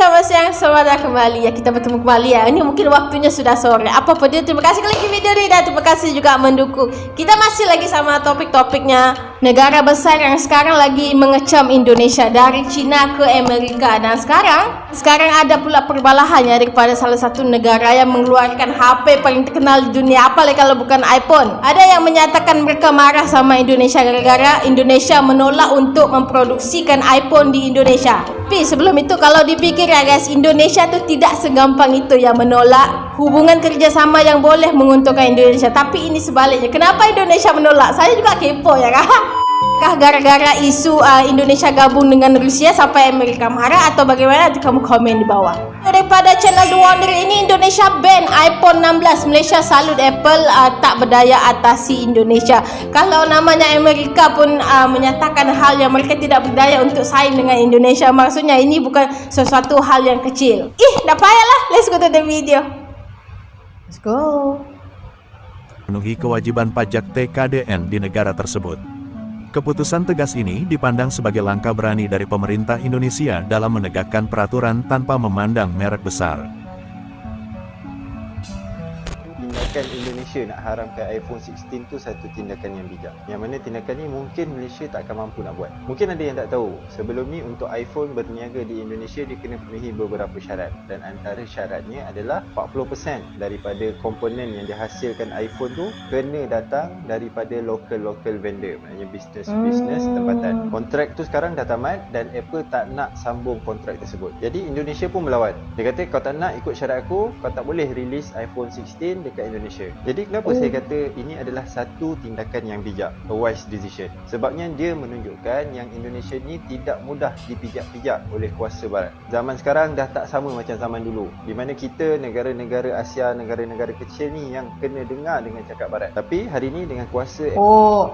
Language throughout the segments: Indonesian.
selamat siang, selamat datang kembali ya. Kita bertemu kembali ya. Ini mungkin waktunya sudah sore. Apa dia, terima kasih klik video ini dan terima kasih juga mendukung. Kita masih lagi sama topik-topiknya negara besar yang sekarang lagi mengecam Indonesia, dari Cina ke Amerika. Dan sekarang ada pula perbalahannya daripada salah satu negara yang mengeluarkan HP paling terkenal di dunia, apalagi kalau bukan iPhone. Ada yang menyatakan mereka marah sama Indonesia gara-gara Indonesia menolak untuk memproduksikan iPhone di Indonesia. Tapi sebelum itu, kalau dipikir ya guys, Indonesia tuh tidak segampang itu ya menolak hubungan kerjasama yang boleh menguntungkan Indonesia. Tapi ini sebaliknya. Kenapa Indonesia menolak? Saya juga kepo ya kah? Kah gara-gara isu Indonesia gabung dengan Rusia sampai Amerika marah, atau bagaimana? Nanti kamu komen di bawah. Daripada channel The Wonder ini, Indonesia ban iPhone 16. Malaysia salut Apple tak berdaya atasi Indonesia. Kalau namanya Amerika pun menyatakan hal yang mereka tidak berdaya untuk saing dengan Indonesia, maksudnya ini bukan sesuatu hal yang kecil. Dah payahlah. Let's go to the video. Let's go. Penuhi kewajiban pajak TKDN di negara tersebut. Keputusan tegas ini dipandang sebagai langkah berani dari pemerintah Indonesia dalam menegakkan peraturan tanpa memandang merek besar. Tindakan Indonesia nak haramkan iPhone 16 tu satu tindakan yang bijak. Yang mana tindakan ni mungkin Malaysia tak akan mampu nak buat. Mungkin ada yang tak tahu, sebelum ni untuk iPhone berniaga di Indonesia dia kena penuhi beberapa syarat. Dan antara syaratnya adalah 40% daripada komponen yang dihasilkan iPhone tu kena datang daripada local vendor. Maknanya business tempatan. Kontrak tu sekarang dah tamat dan Apple tak nak sambung kontrak tersebut. Jadi Indonesia pun melawan. Dia kata kau tak nak ikut syarat aku, kau tak boleh release iPhone 16 dekat Indonesia. Jadi kenapa saya kata ini adalah satu tindakan yang bijak, a wise decision. Sebabnya dia menunjukkan yang Indonesia ni tidak mudah dipijak-pijak oleh kuasa barat. Zaman sekarang dah tak sama macam zaman dulu, di mana kita negara-negara Asia, negara-negara kecil ni yang kena dengar dengan cakap barat. Tapi hari ni dengan kuasa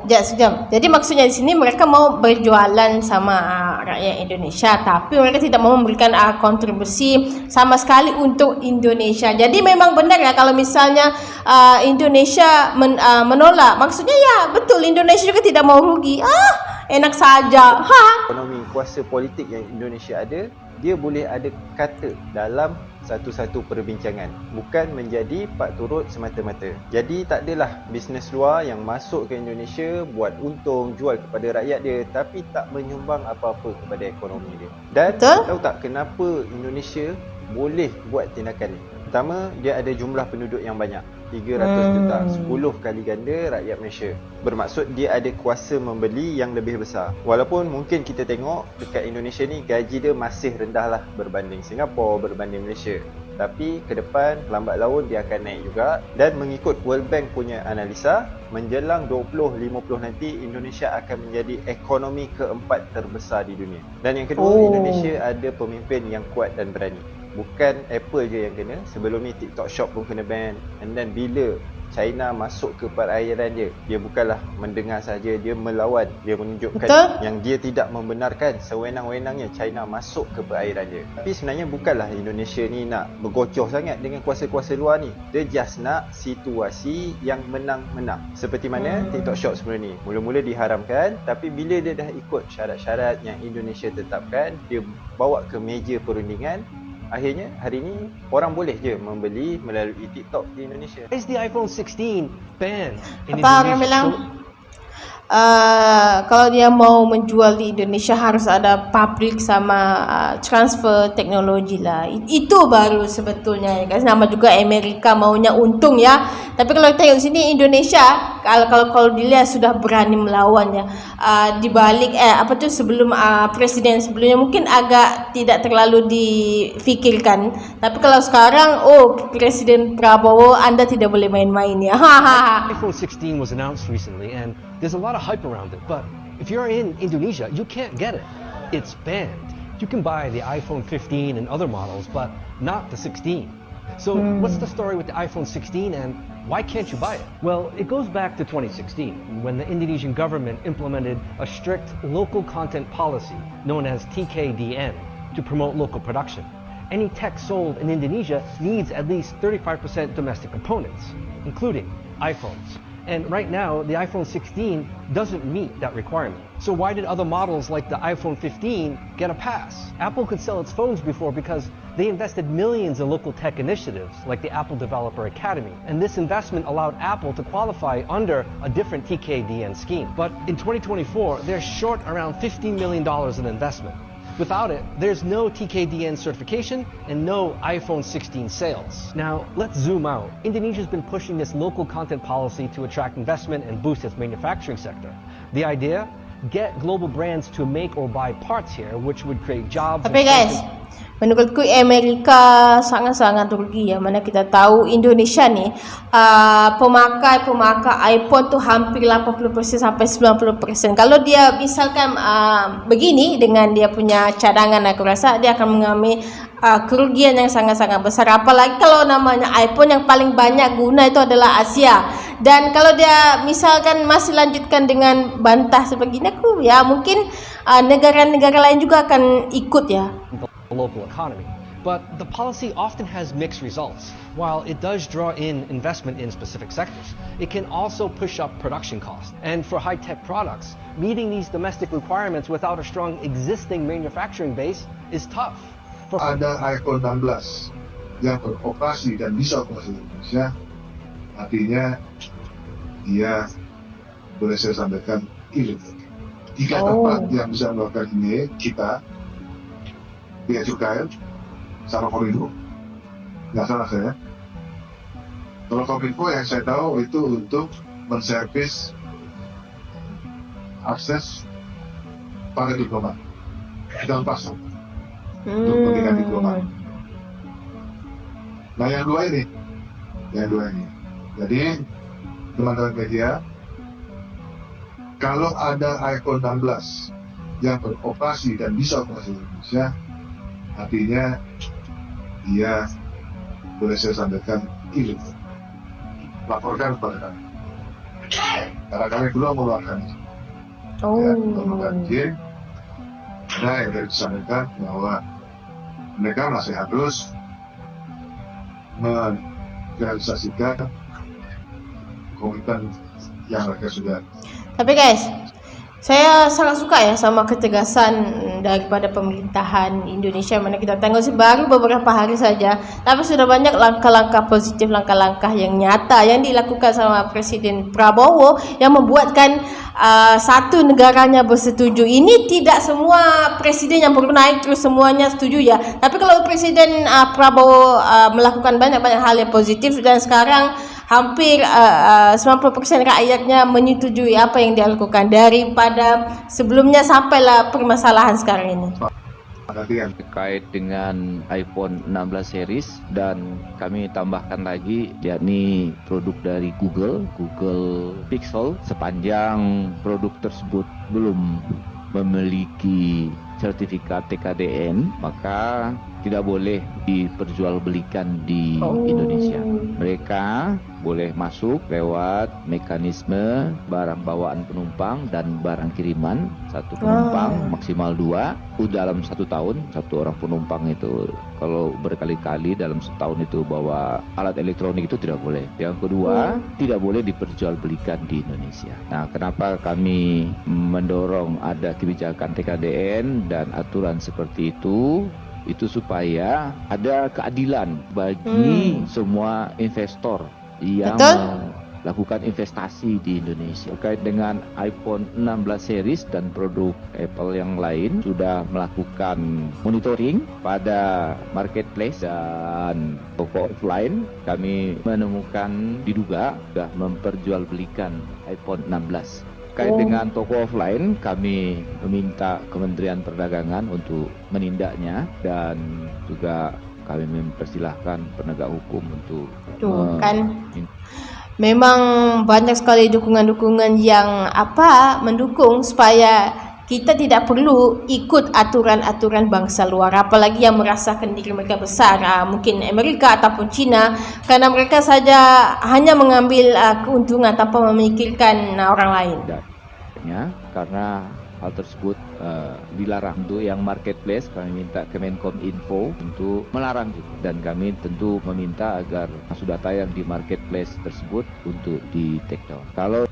Sejam. Jadi maksudnya di sini mereka mau berjualan sama rakyat Indonesia, tapi mereka tidak mau memberikan kontribusi sama sekali untuk Indonesia. Jadi memang benar ya kalau misalnya Indonesia menolak. Maksudnya ya betul, Indonesia juga tidak mau rugi. Enak saja. Ekonomi kuasa politik yang Indonesia ada, dia boleh ada kata dalam satu-satu perbincangan, bukan menjadi pak turut semata-mata. Jadi tak adalah bisnes luar yang masuk ke Indonesia buat untung, jual kepada rakyat dia, tapi tak menyumbang apa-apa kepada ekonomi dia. Dan tahu tak kenapa Indonesia boleh buat tindakan ni? Pertama, dia ada jumlah penduduk yang banyak, 300 juta, 10 kali ganda rakyat Malaysia. Bermaksud dia ada kuasa membeli yang lebih besar. Walaupun mungkin kita tengok dekat Indonesia ni gaji dia masih rendah lah berbanding Singapura, berbanding Malaysia. Tapi ke depan lambat laun dia akan naik juga. Dan mengikut World Bank punya analisa, menjelang 2050 nanti Indonesia akan menjadi ekonomi keempat terbesar di dunia. Dan yang kedua, Indonesia ada pemimpin yang kuat dan berani. Bukan Apple je yang kena. Sebelum ni TikTok Shop pun kena ban. And then bila China masuk ke perairan dia, dia bukanlah mendengar saja, dia melawan. Dia menunjukkan yang dia tidak membenarkan sewenang-wenangnya China masuk ke perairan dia. Tapi sebenarnya bukanlah Indonesia ni nak bergocoh sangat dengan kuasa-kuasa luar ni. Dia just nak situasi yang menang-menang. Seperti mana TikTok Shop sebelum ni, mula-mula diharamkan, tapi bila dia dah ikut syarat-syarat yang Indonesia tetapkan, dia bawa ke meja perundingan. Akhirnya hari ni orang boleh je membeli melalui TikTok di Indonesia. Is the iPhone 16 banned in Apa orang Indonesia? bilang? Kalau dia mau menjual di Indonesia harus ada public sama transfer teknologi lah. Itu baru sebetulnya ya guys. Nama juga Amerika maunya untung ya. Tapi kalau kita tengok sini Indonesia, kalau dilihat sudah berani melawan ya. Di balik sebelum presiden sebelumnya mungkin agak tidak terlalu difikirkan. Tapi kalau sekarang Presiden Prabowo, Anda tidak boleh main-main ya. iPhone 16 was announced recently and there's a lot of hype around it, but if you're in Indonesia, you can't get it. It's banned. You can buy the iPhone 15 and other models, but not the 16. So what's the story with the iPhone 16 and why can't you buy it? Well, it goes back to 2016 when the Indonesian government implemented a strict local content policy known as TKDN to promote local production. Any tech sold in Indonesia needs at least 35% domestic components, including iPhones. And right now, the iPhone 16 doesn't meet that requirement. So why did other models like the iPhone 15 get a pass? Apple could sell its phones before because they invested millions in local tech initiatives like the Apple Developer Academy. And this investment allowed Apple to qualify under a different TKDN scheme. But in 2024, they're short around $15 million in investment. Without it, there's no TKDN certification and no iPhone 16 sales. Now, let's zoom out. Indonesia's been pushing this local content policy to attract investment and boost its manufacturing sector. The idea? Get global brands to make or buy parts here, which would create jobs. Tapi guys, menurutku Amerika sangat-sangat rugi ya. Mana kita tahu Indonesia nih pemakai iPhone tuh hampir 80% sampai 90%. Kalau dia misalkan begini dengan dia punya cadangan, aku rasa dia akan mengalami kerugian yang sangat-sangat besar. Apalagi kalau namanya iPhone yang paling banyak guna itu adalah Asia. Dan kalau dia misalkan masih lanjutkan dengan bantah sebegini, aku ya mungkin negara-negara lain juga akan ikut ya. The local economy. But the policy often has mixed results. While it does draw in investment in specific sectors, it can also push up production costs. And for high-tech products, meeting these domestic requirements without a strong existing manufacturing base is tough. Ada iPhone 16 yang beroperasi dan bisa operasi di Indonesia, artinya dia, boleh saya sampaikan, ilegal. 3 tempat yang bisa melakukan ini kita, Bea Cukai, sama Kominfo, nggak salah saya. Kalau Kominfo yang saya tahu itu untuk menservis akses para diplomat, kita pasang untuk pendidikan diplomat. Nah yang dua ini, jadi teman-teman media, kalau ada iPhone 16 yang beroperasi dan bisa operasi di Indonesia, artinya dia, boleh saya sampaikan, ilegal. Laporkan kepada kami. Karena kami belum mengeluarkan izin. Ya, mengeluarkan izin. Nah, yang tadi disampaikan bahwa mereka masih harus merealisasikan komitmen yang mereka sudah. Tapi guys, saya sangat suka ya sama ketegasan daripada pemerintahan Indonesia. Mana kita tengok sih baru beberapa hari saja, tapi sudah banyak langkah-langkah positif, langkah-langkah yang nyata yang dilakukan sama Presiden Prabowo yang membuatkan satu negaranya bersetuju. Ini tidak semua presiden yang baru naik terus semuanya setuju ya. Tapi kalau Presiden Prabowo melakukan banyak-banyak hal yang positif dan sekarang hampir 90% rakyatnya menyetujui apa yang dia lakukan daripada sebelumnya sampailah permasalahan sekarang ini. Terkait dengan iPhone 16 series dan kami tambahkan lagi yakni produk dari Google Pixel, sepanjang produk tersebut belum memiliki sertifikat TKDN maka tidak boleh diperjualbelikan di Indonesia. Mereka boleh masuk lewat mekanisme barang bawaan penumpang dan barang kiriman. Satu penumpang maksimal 2 dalam 1 tahun. Satu orang penumpang itu kalau berkali-kali dalam setahun itu bawa alat elektronik itu tidak boleh. Yang kedua, tidak boleh diperjualbelikan di Indonesia. Nah, kenapa kami mendorong ada kebijakan TKDN dan aturan seperti itu? Itu supaya ada keadilan bagi semua investor yang melakukan investasi di Indonesia. Terkait dengan iPhone 16 series dan produk Apple yang lain sudah melakukan monitoring pada marketplace dan toko offline. Kami menemukan diduga sudah memperjualbelikan iPhone 16. Terkait dengan toko offline, kami meminta Kementerian Perdagangan untuk menindaknya dan juga kami mempersilahkan penegak hukum untuk memang banyak sekali dukungan-dukungan yang mendukung supaya kita tidak perlu ikut aturan-aturan bangsa luar, apalagi yang merasakan diri mereka besar, mungkin Amerika ataupun China, karena mereka saja hanya mengambil keuntungan tanpa memikirkan orang lain. Karena hal tersebut dilarang. Untuk yang marketplace kami minta Kemenkom Info untuk melarang juga, dan kami tentu meminta agar sudah tayang di marketplace tersebut untuk di take down. Kalau